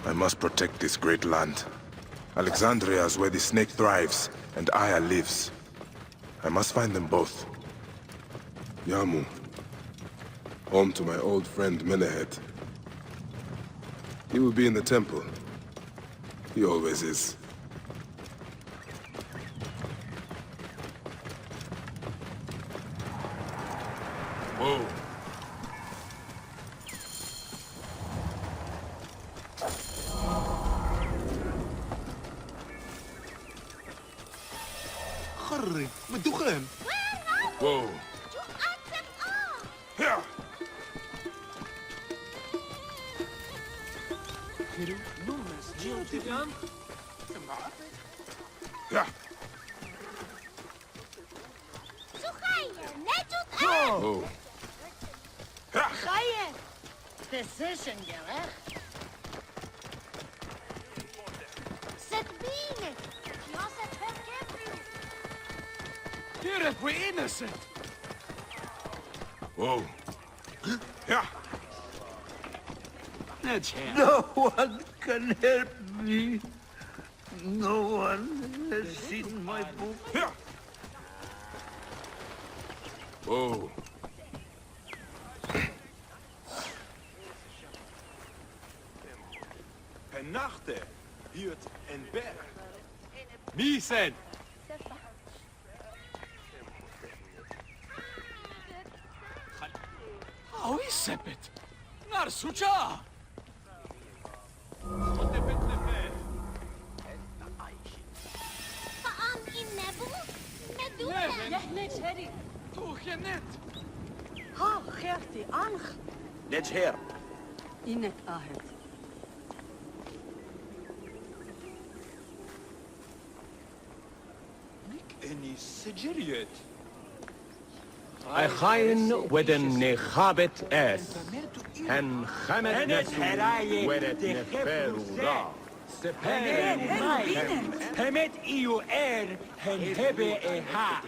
I must protect this great land. Alexandria is where the snake thrives, and Aya lives. I must find them both. Yamu. Home to my old friend Menehet. He will be in the temple. He always is. Whoa. Whoa. Here. Yeah. Oh. Decision, gerecht. Set bine. Joseph Hebrew. Here if we're innocent. Whoa. Yeah. No one can help me. No one has seen my book. Yeah. Whoa. Nachte hiert en berg. Miesen! How is Sekhmet? Nar sucha! Faam in nebu? Medusa. Net Harry. Toch je net? Ha, Gertie, Anch. Let's hear. Inet ahet. Any Sigiriot. I chain weden nechabet es. En chamet nesu wedet neferu ra. Hemet iu hen hebe e ha.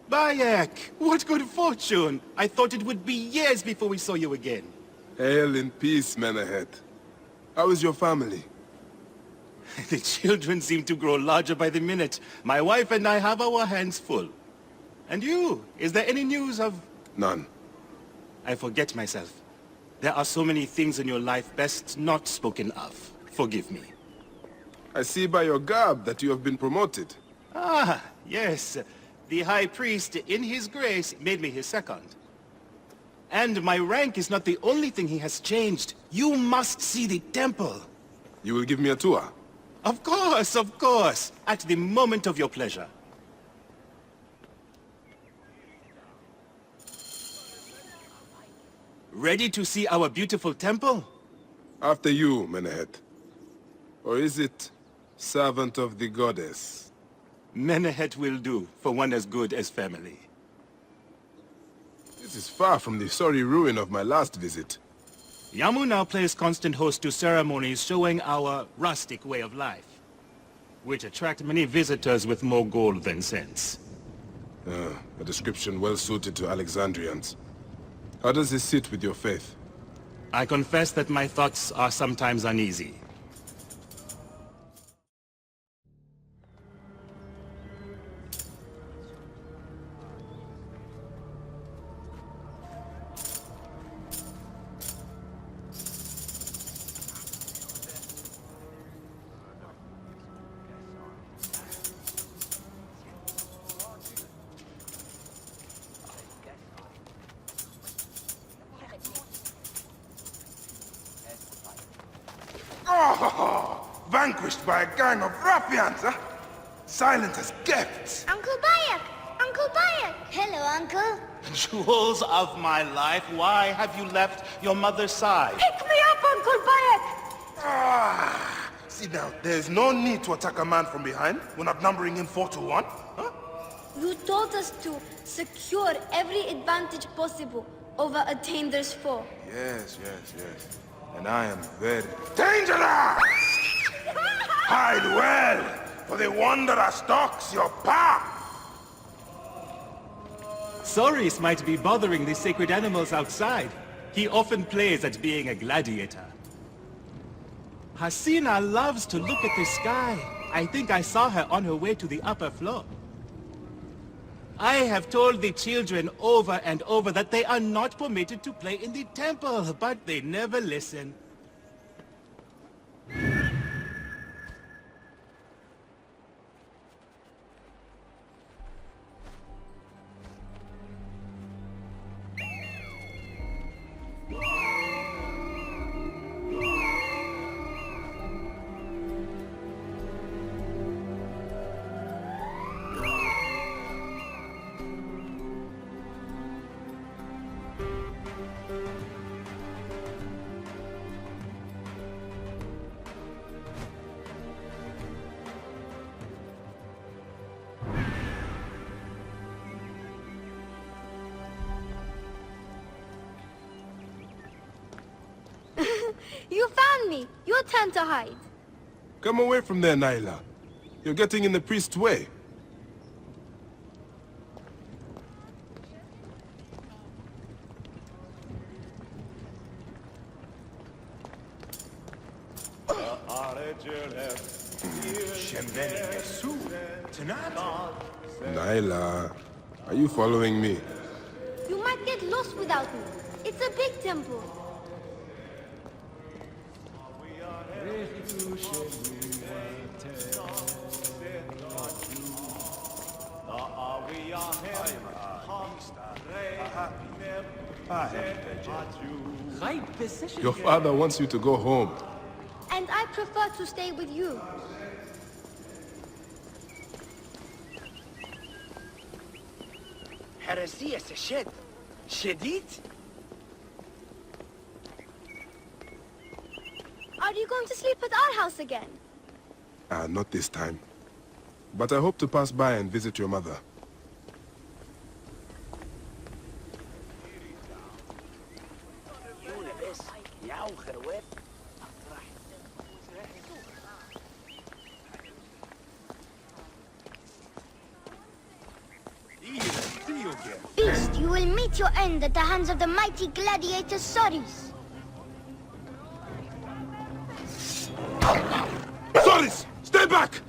Bayek! What good fortune! I thought it would be years before we saw you again. Hail in peace, Menehet. How is your family? The children seem to grow larger by the minute. My wife and I have our hands full. And you? Is there any news of... None. I forget myself. There are so many things in your life best not spoken of. Forgive me. I see by your garb that you have been promoted. Ah, yes. The High Priest, in his grace, made me his second. And my rank is not the only thing he has changed. You must see the temple. You will give me a tour? Of course, of course. At the moment of your pleasure. Ready to see our beautiful temple? After you, Menehet. Or is it servant of the goddess? Menehet will do for one as good as family. This is far from the sorry ruin of my last visit. Yamu now plays constant host to ceremonies showing our rustic way of life, which attract many visitors with more gold than sense. A description well suited to Alexandrians. How does this sit with your faith? I confess that my thoughts are sometimes uneasy. Oh, vanquished by a gang of ruffians, huh? Silent as kept. Uncle Bayek! Uncle Bayek! Hello, Uncle. Jewels of my life, why have you left your mother's side? Pick me up, Uncle Bayek! Ah, see now, there's no need to attack a man from behind when outnumbering him 4-1. Huh? You told us to secure every advantage possible over a Tainder's foe. Yes. And I am very dangerous! Hide well, for the wanderer stalks your path! Soris might be bothering the sacred animals outside. He often plays at being a gladiator. Hasina loves to look at the sky. I think I saw her on her way to the upper floor. I have told the children over and over that they are not permitted to play in the temple, but they never listen. You found me! Your turn to hide. Come away from there, Naila. You're getting in the priest's way. Naila, are you following me? You might get lost without me. It's a big temple. Your father wants you to go home. And I prefer to stay with you. هرسية سشد شديد. Are you going to sleep at our house again? Not this time. But I hope to pass by and visit your mother. Beast, you will meet your end at the hands of the mighty gladiator Soris. Soris! Stay back!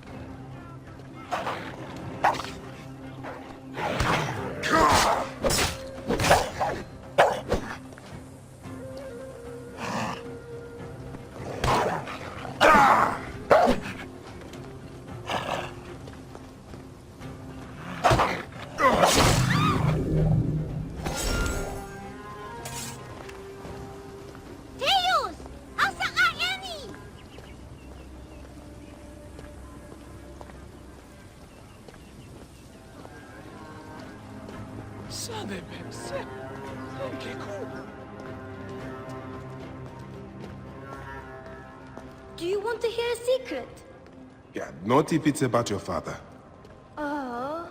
Do you want to hear a secret? Yeah, not if it's about your father. Oh.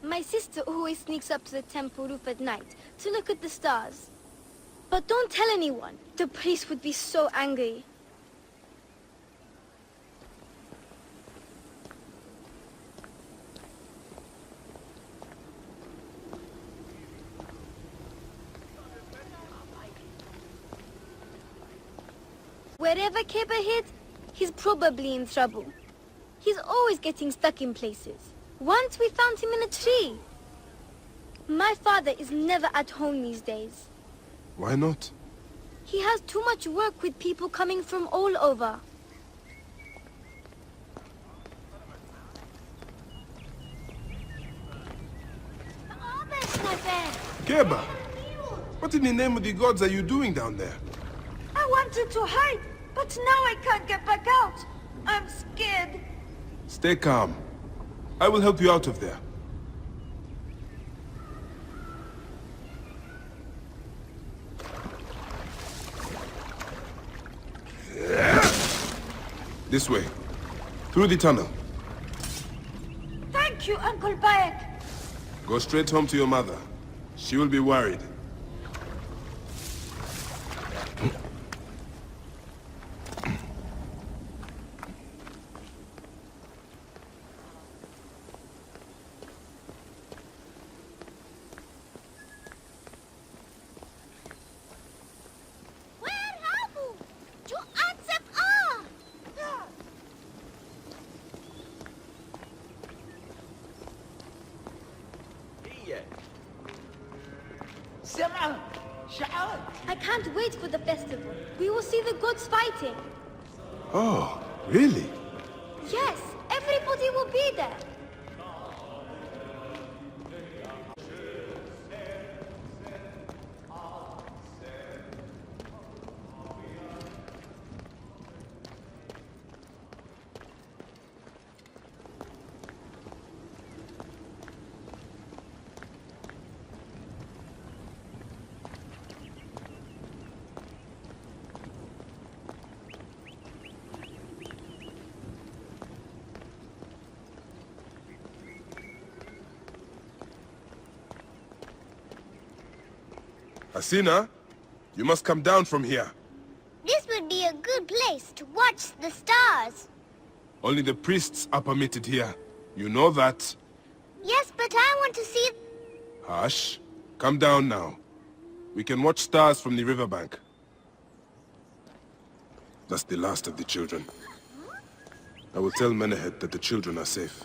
My sister always sneaks up to the temple roof at night to look at the stars. But don't tell anyone. The priest would be so angry. Wherever Keba hid, he's probably in trouble. He's always getting stuck in places. Once we found him in a tree. My father is never at home these days. Why not? He has too much work with people coming from all over. Keba! What in the name of the gods are you doing down there? I wanted to hide, but now I can't get back out. I'm scared. Stay calm. I will help you out of there. This way. Through the tunnel. you, Uncle Bayek. Go straight home to your mother. She will be worried. I can't wait for the festival. We will see the gods fighting. Oh, really? Yes, everybody will be there. Asina, you must come down from here. This would be a good place to watch the stars. Only the priests are permitted here. You know that. Yes, but I want to see... Hush. Come down now. We can watch stars from the riverbank. That's the last of the children. I will tell Menehet that the children are safe.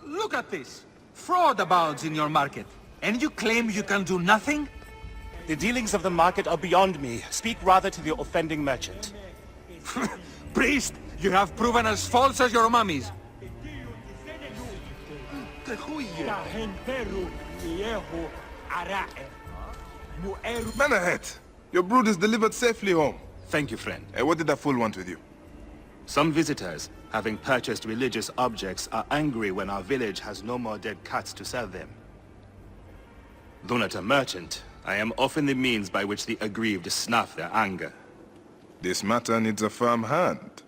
Look at this. Fraud abounds in your market. And you claim you can do nothing? The dealings of the market are beyond me. Speak rather to the offending merchant. Priest, you have proven as false as your mummies. Menehet, your brood is delivered safely home. Thank you, friend. What did that fool want with you? Some visitors, having purchased religious objects, are angry when our village has no more dead cats to sell them. Though not a merchant, I am often the means by which the aggrieved snuff their anger. This matter needs a firm hand.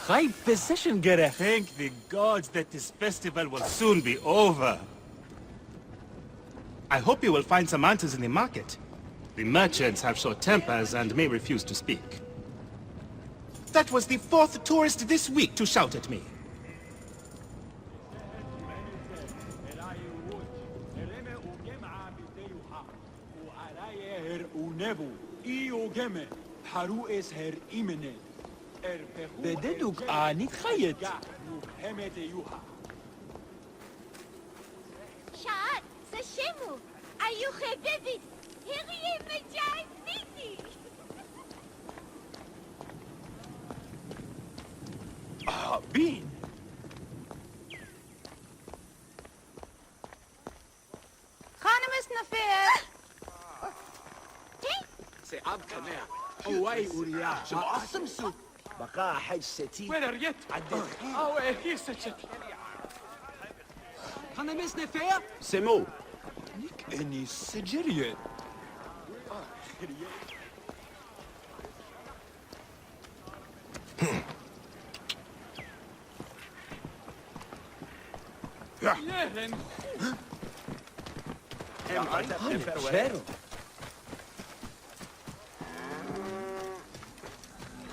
Thank the gods that this festival will soon be over. I hope you will find some answers in the market. The merchants have short tempers and may refuse to speak. That was the 4th tourist this week to shout at me. بددوك آني خيط شعر سشمو أيو خببت هغي مجاي سيتي بين خانم اسنفير. سعاب كمان هواي ورياح شو أصمسو بقى حج ستي وين ريت عديت هي ستشت خانم اسنفير سمو نيك اني سجريت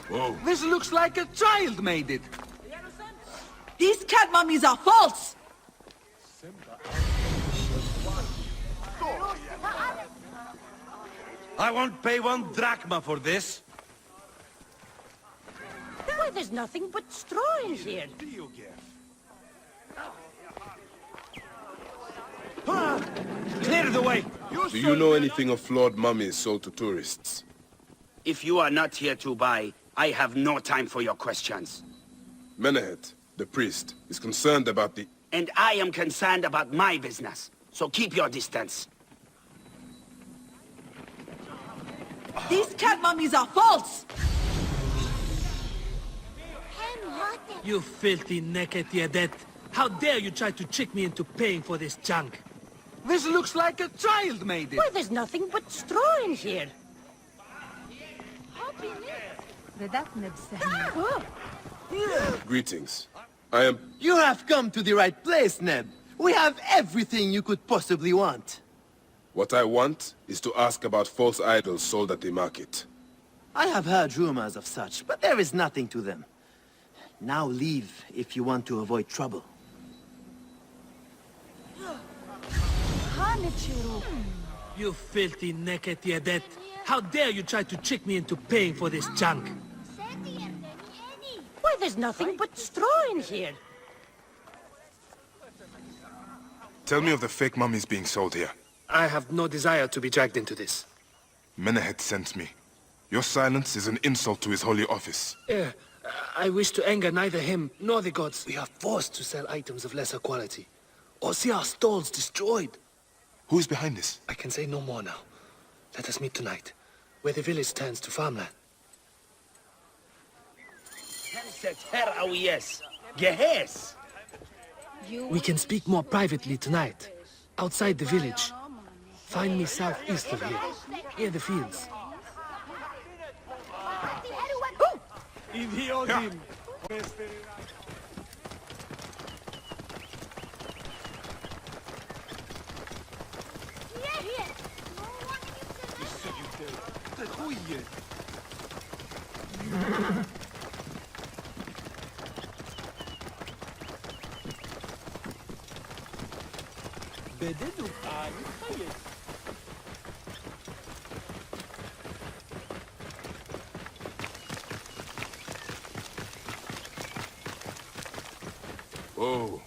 Whoa. This looks like a child made it. These cat mummies are false! I won't pay 1 drachma for this. Why, there's nothing but straw in here. Clear the way! Do you know anything of flawed mummies sold to tourists? If you are not here to buy, I have no time for your questions. Menehet, the priest, is concerned about the... And I am concerned about my business, so keep your distance. These cat mummies are false! You filthy naked Yadet. How dare you try to trick me into paying for this junk? This looks like a child made it. Why, there's nothing but straw in here. Greetings. I am... You have come to the right place, Neb. We have everything you could possibly want. What I want is to ask about false idols sold at the market. I have heard rumors of such, but there is nothing to them. Now leave if you want to avoid trouble. You filthy naked Yadet. How dare you try to trick me into paying for this junk? Why, there's nothing but straw in here. Tell me of the fake mummies being sold here. I have no desire to be dragged into this. Menehet sent me. Your silence is an insult to his holy office. I wish to anger neither him nor the gods. We are forced to sell items of lesser quality, or see our stalls destroyed. Who is behind this? I can say no more now. Let us meet tonight, where the village turns to farmland. We can speak more privately tonight, outside the village. Find me southeast of here, near the fields. Oh.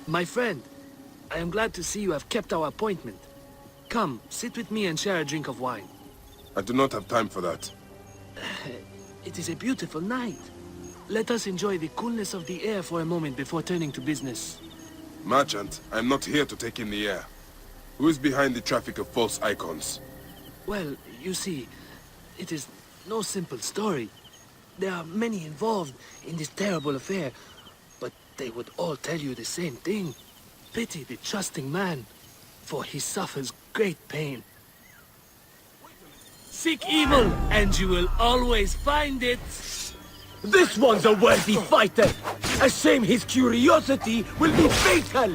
My friend, I am glad to see you have kept our appointment. Come, sit with me and share a drink of wine. I do not have time for that. It is a beautiful night. Let us enjoy the coolness of the air for a moment before turning to business. Merchant, I am not here to take in the air. Who is behind the traffic of false icons? Well, you see, it is no simple story. There are many involved in this terrible affair, but they would all tell you the same thing. Pity the trusting man, for he suffers great pain. Seek evil, and you will always find it. This one's a worthy fighter. A shame his curiosity will be fatal.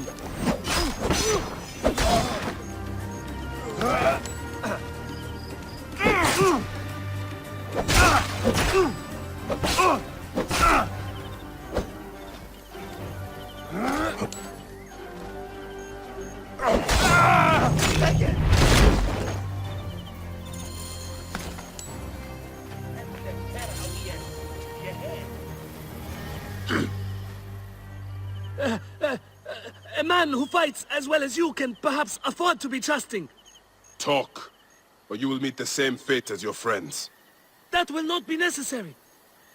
A man who fights as well as you can perhaps afford to be trusting. Talk, or you will meet the same fate as your friends. That will not be necessary.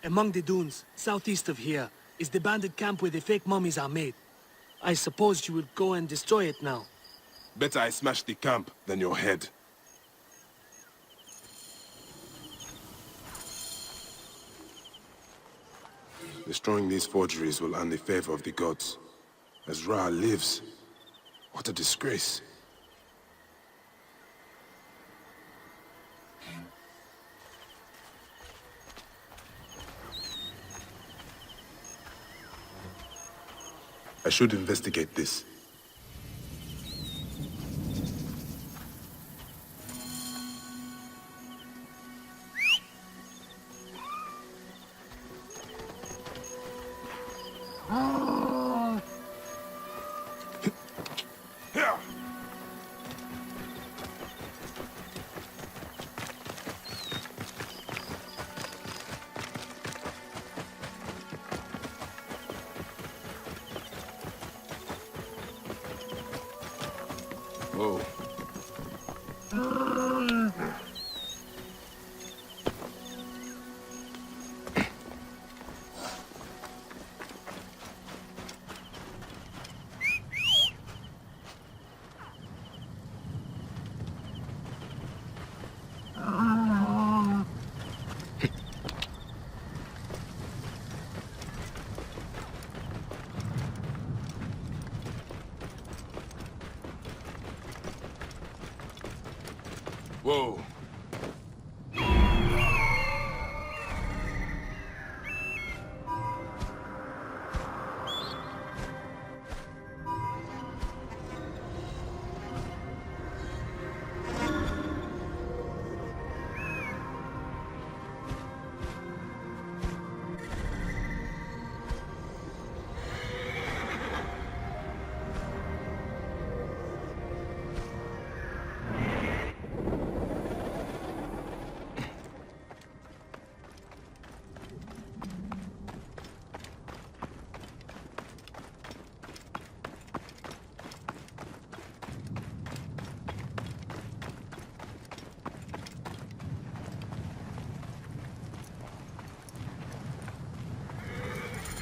Among the dunes, southeast of here, is the bandit camp where the fake mummies are made. I suppose you would go and destroy it now. Better I smash the camp than your head. Destroying these forgeries will earn the favor of the gods. As Ra lives, what a disgrace. I should investigate this. Whoa. Whoa.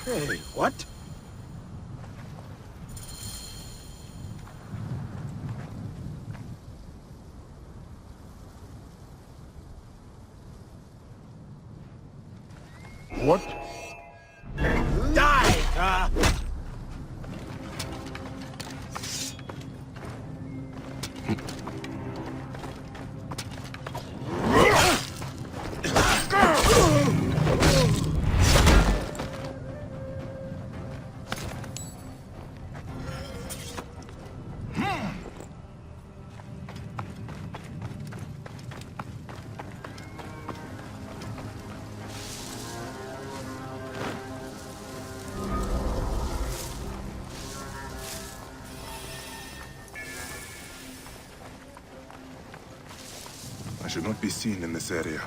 Hey, what? What? Die! I should not be seen in this area.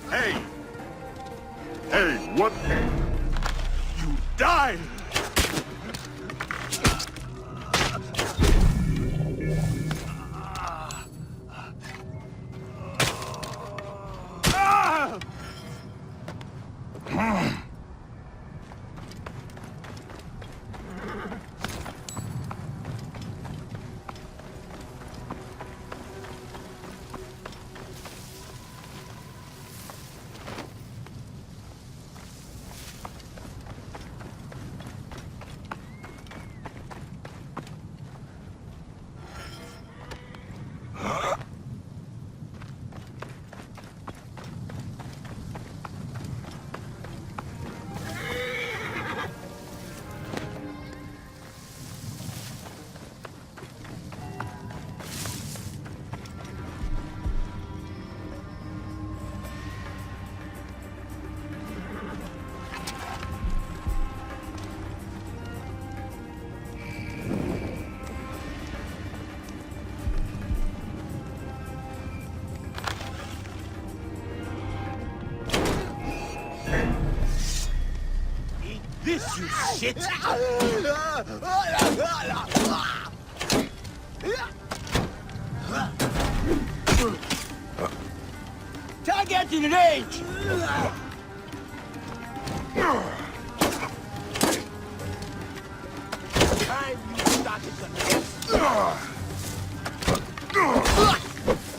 Hey! Hey, what? You died! this, you shit! Target in range! Time you started the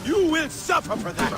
You will suffer for that!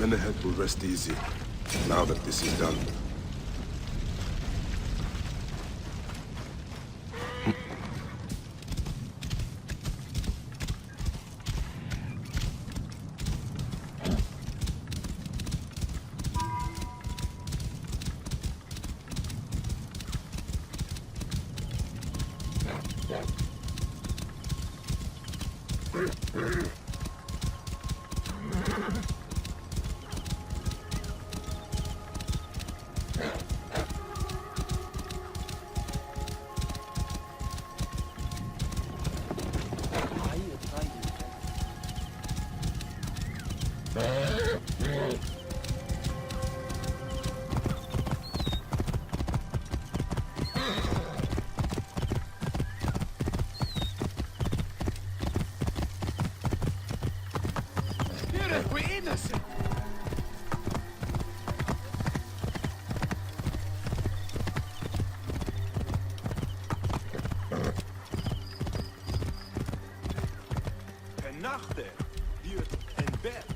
Men ahead will rest easy, now that this is done. We're innocent! Nachte wird entbehrt.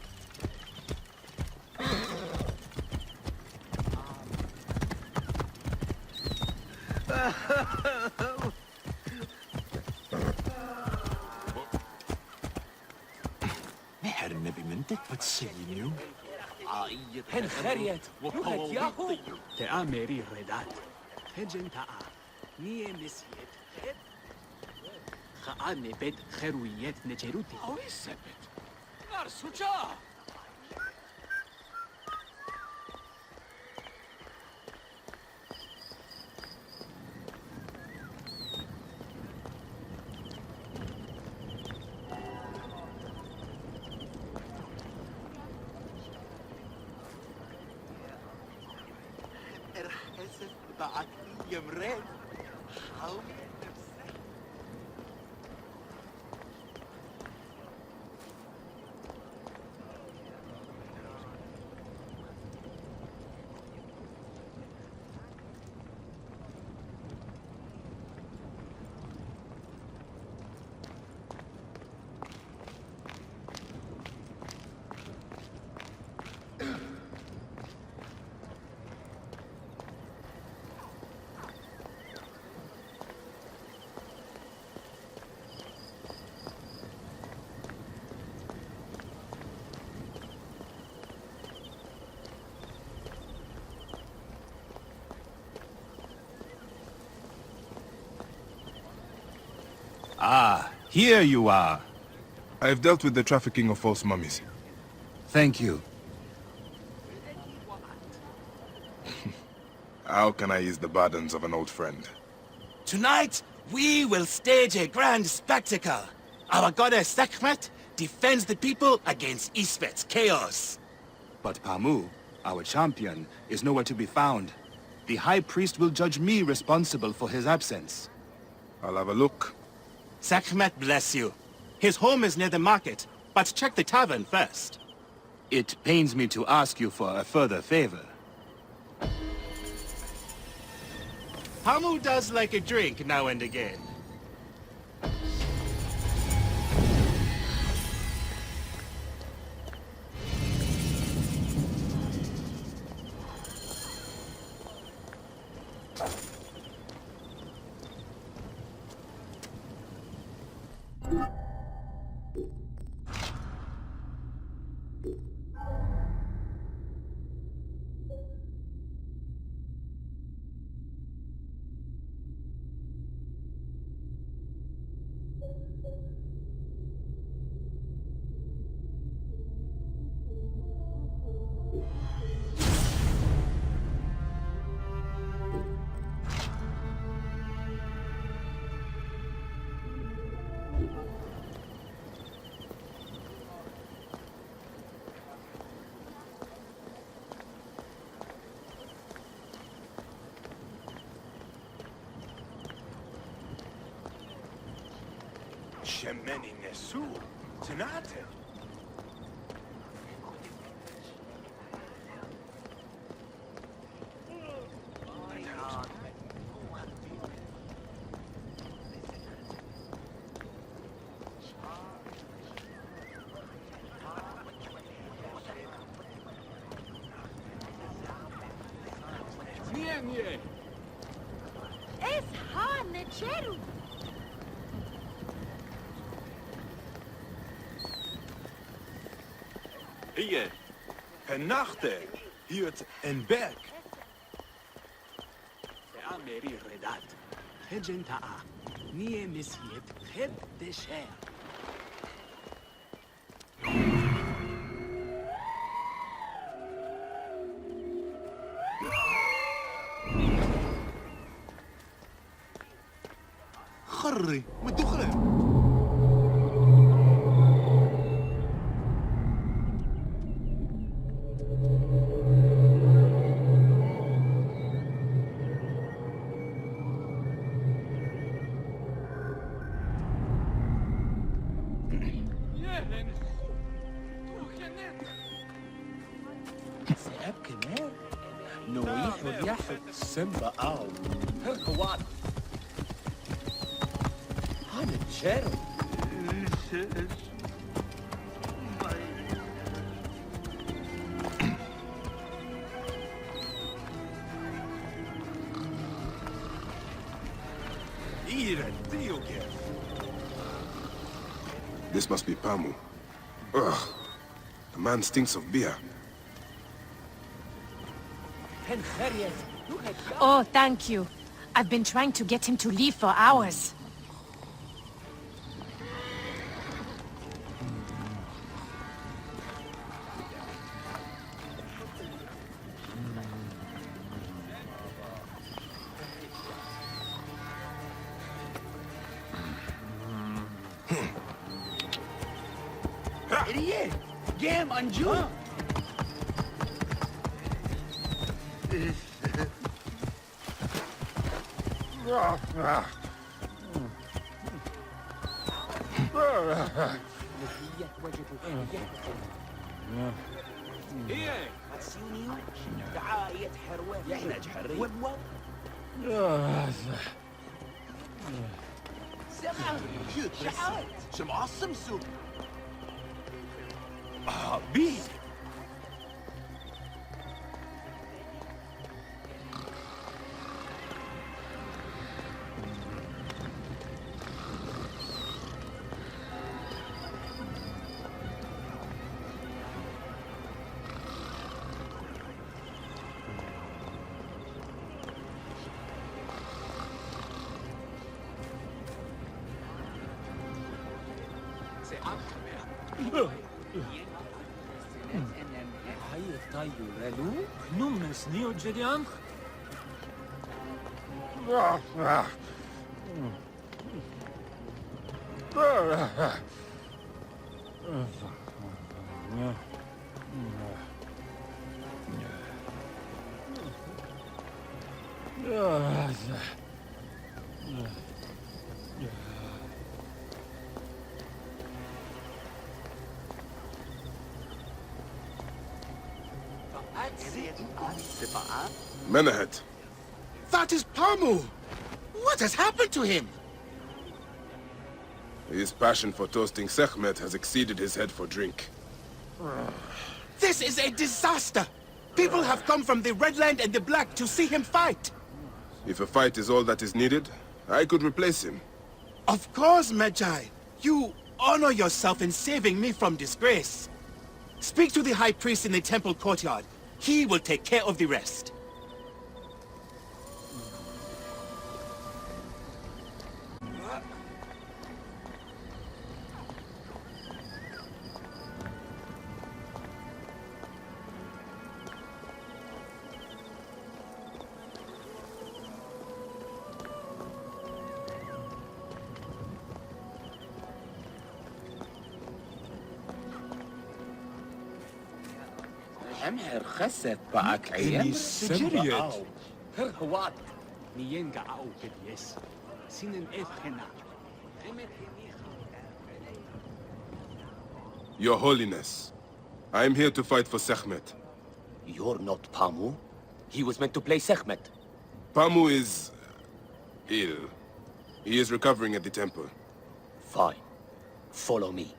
هن خريت روحت ياهو تأمري ردات هجن تاء نيه مسيت خاني بيت خرويت نجروتي أو السبت نرسوجا يمرين Ah, here you are. I have dealt with the trafficking of false mummies. Thank you. How can I ease the burdens of an old friend? Tonight, we will stage a grand spectacle. Our goddess Sekhmet defends the people against Isfet's chaos. But Pamu, our champion, is nowhere to be found. The High Priest will judge me responsible for his absence. I'll have a look. Sekhmet bless you. His home is near the market, but check the tavern first. It pains me to ask you for a further favor. Pamu does like a drink now and again. Shemeni Nesu, Tanate. Es ha necheru. Hier, Penachte, hiert en Berg. Ameri Redat. Hejenta'a. Nie Messiet. Heb de Cher. خري مدخله. Simba au. Herkawat. Hanachero. This must be Pamu. Ugh. The man stinks of beer. Oh, thank you. I've been trying to get him to leave for hours. Idiot! Gam Anju! ايه هتسيوني دعاية حروة يحنج حري وبوب سمع شعات شمع السمسو بيه Menahet. That is Pamu! What has happened to him? His passion for toasting Sekhmet has exceeded his head for drink. This is a disaster! People have come from the Red Land and the Black to see him fight! If a fight is all that is needed, I could replace him. Of course, Medjay. You honor yourself in saving me from disgrace. Speak to the High Priest in the temple courtyard. He will take care of the rest. Your Holiness, I am here to fight for Sekhmet. You're not Pamu. He was meant to play Sekhmet. Pamu is ill. He is recovering at the temple. Fine. Follow me.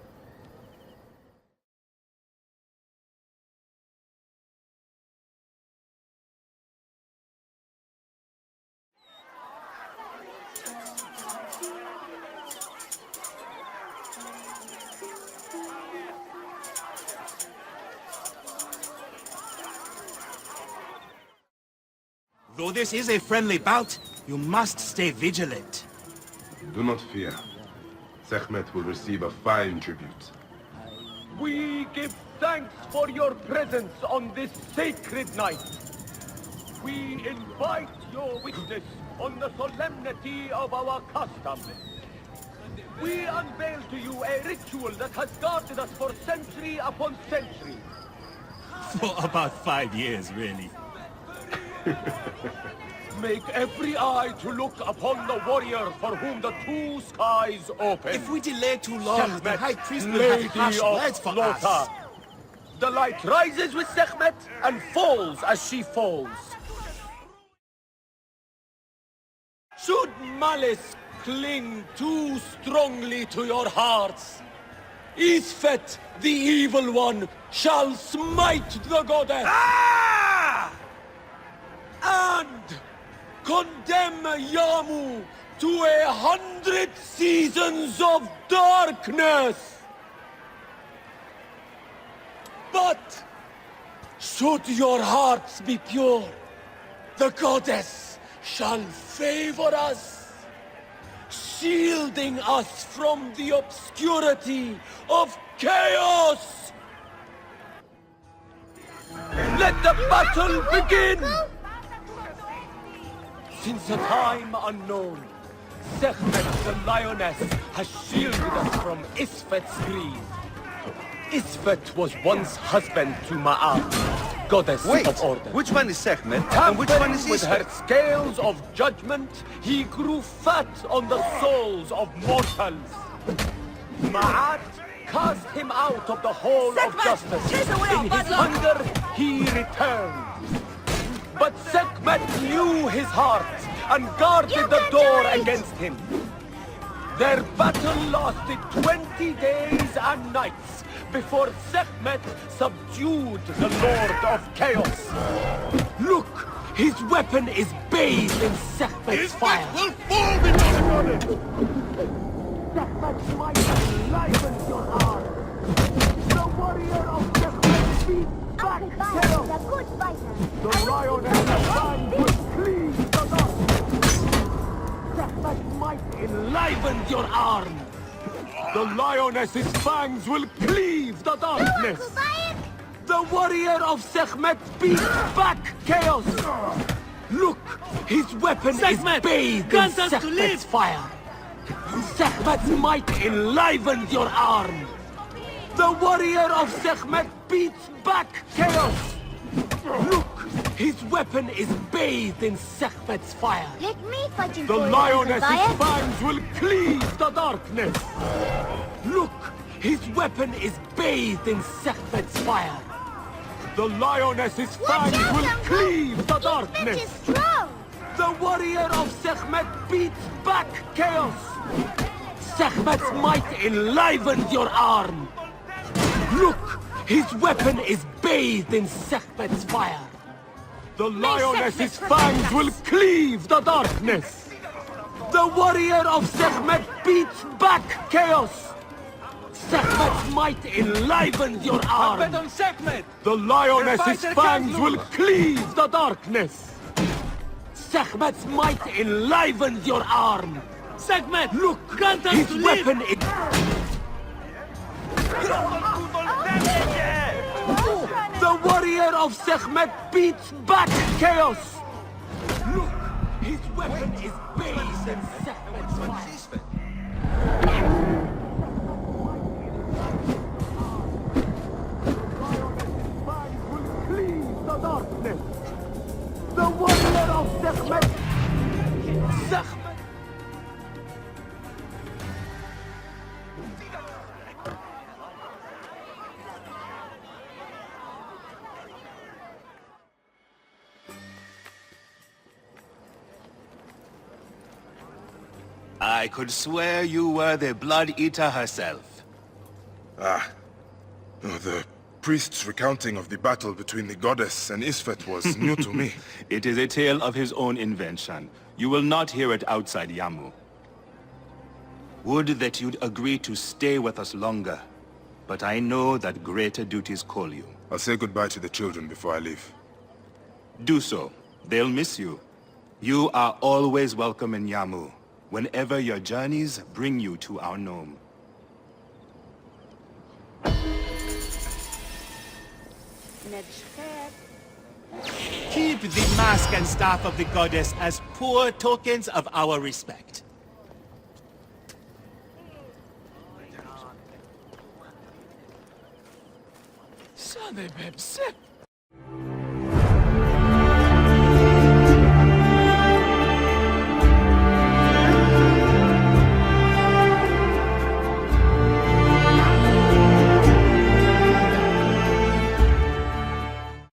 Though this is a friendly bout, you must stay vigilant. Do not fear. Sekhmet will receive a fine tribute. We give thanks for your presence on this sacred night. We invite your witness on the solemnity of our custom. We unveil to you a ritual that has guarded us for century upon century. For about 5 years, really. Make every eye to look upon the warrior for whom the two skies open. If we delay too long, Sekhmet, the High Priest will have harsh words for us. The light rises with Sekhmet and falls as she falls. Should malice cling too strongly to your hearts, Isfet, the evil one, shall smite the goddess. And condemn Yamu to 100 seasons of darkness. But should your hearts be pure, the goddess shall favor us, shielding us from the obscurity of chaos. Let the battle begin! Since a time unknown, Sekhmet the Lioness has shielded us from Isfet's greed. Isfet was once husband to Ma'at, goddess of order. Which one is Sekhmet and which one is With Isfet? her scales of judgment, he grew fat on the souls of mortals. Ma'at cast him out of the hall of justice. In his hunger, he returned. But Sekhmet knew his heart and guarded the door against him. Their battle lasted 20 days and nights before Sekhmet subdued the Lord of Chaos. Look, his weapon is bathed in Sekhmet's fire. Will fall before the goddess. Sekhmet's might enlivens your heart. The warrior of Sekhmet beats back Chaos. A good fighter. The Lioness finds would clean the dust. Sekhmet's might enlivens your arm. The lioness's fangs will cleave the darkness! Bayek! The warrior of Sekhmet beats back chaos! Look! His weapon Sekhmet! is bathed in Grant us to Sekhmet's live! fire! Sekhmet's might enlivens your arm! The warrior of Sekhmet beats back chaos! Look! His weapon is bathed in Sekhmet's fire! Let me fight in The for you, lioness's Bayek. fangs will cleave the darkness! Look! His weapon is bathed in Sekhmet's fire! The lioness's fangs out, will Uncle! cleave the His darkness! is strong! The warrior of Sekhmet beats back chaos! Sekhmet's might enlivens your arm! Look! His weapon is bathed in Sekhmet's fire! The lioness's fangs will cleave the darkness! The warrior of Sekhmet beats back chaos! Sekhmet's might enlivens your arm! Bet on Sekhmet! The lioness's Their fighter fangs can't will lose. cleave the darkness! Sekhmet's might enlivens your arm! Sekhmet! Look! Grant us His to live! weapon is... The warrior of Sekhmet beats back chaos! Look! His weapon is bathed in Sekhmet's fire! The darkness! The warrior of Sekhmet! Sekhmet! I could swear you were the Blood Eater herself. Ah. Oh, the priest's recounting of the battle between the goddess and Isfet was new to me. It is a tale of his own invention. You will not hear it outside Yamu. Would that you'd agree to stay with us longer, but I know that greater duties call you. I'll say goodbye to the children before I leave. Do so. They'll miss you. You are always welcome in Yamu, whenever your journeys bring you to our Nome. Keep the mask and staff of the goddess as poor tokens of our respect. Son of a